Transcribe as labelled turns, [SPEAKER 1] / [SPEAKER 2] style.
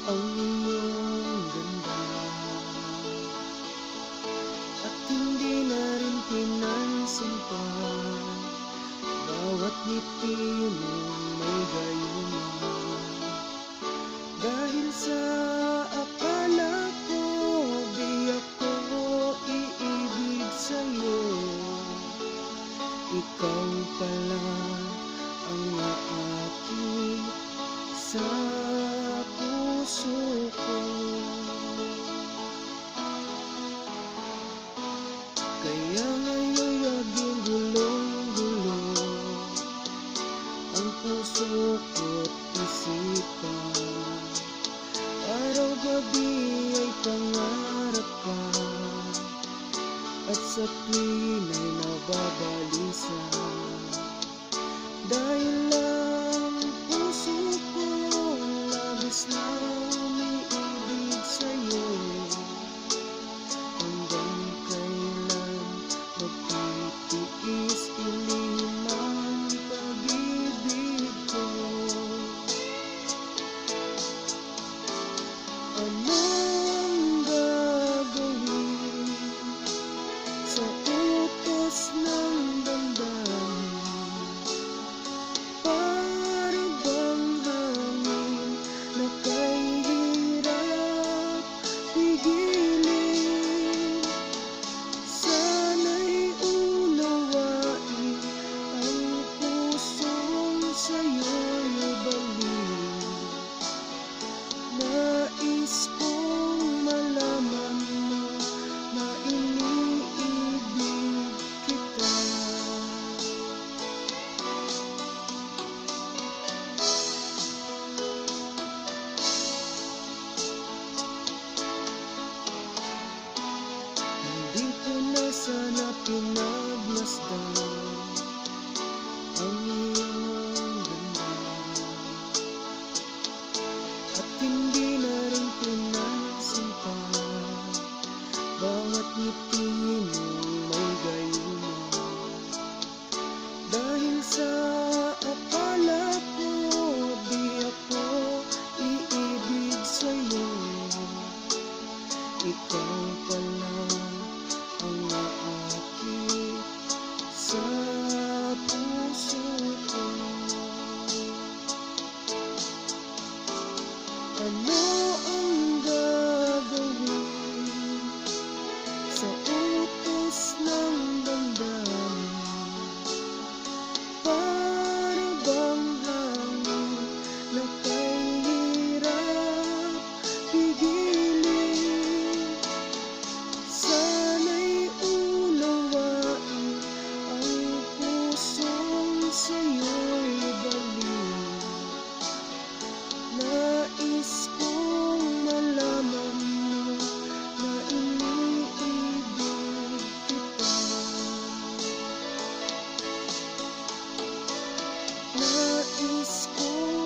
[SPEAKER 1] ang iyong ganda, at hindi na rin pinansin pa bawat ngiti mong may gayuma. Dahil sa akala ko di ako iibig sa'yo, ikaw pala ang aakit sa puso ko. Kaya ngayon'y laging gulong-gulo ang puso ko't isipan. Araw-gabi ay pangarap ka, at sa tuwin ay nababalisa. Dahil ang puso ko labis na umiibig sa'yo, hanggang kailan magtitiis ilim ang pag-ibig ko. Anong gagawin sa utos ng damdamin? Para bang hangin na kahirap pigilin? Sana'y unawain ang pusong sa'yo'y balik. Nais kong malaman mo na iniibig kita. Hindi ko na sana pinagmasdan ang iyong ganda, at hindi na rin pinansin pa bawat ngiti mong may gayuma. Dahil sa akala ko di ako iibig sa'yo, ikaw pala ang aakit sa puso ko. Ano ang gagawin sa utos ng damdamin? Para bang hangin na kahirap pigilin? Sana'y unawain ang pusong sa'yo'y balik. Nais kong malaman mo na iniibig kita. Nais kong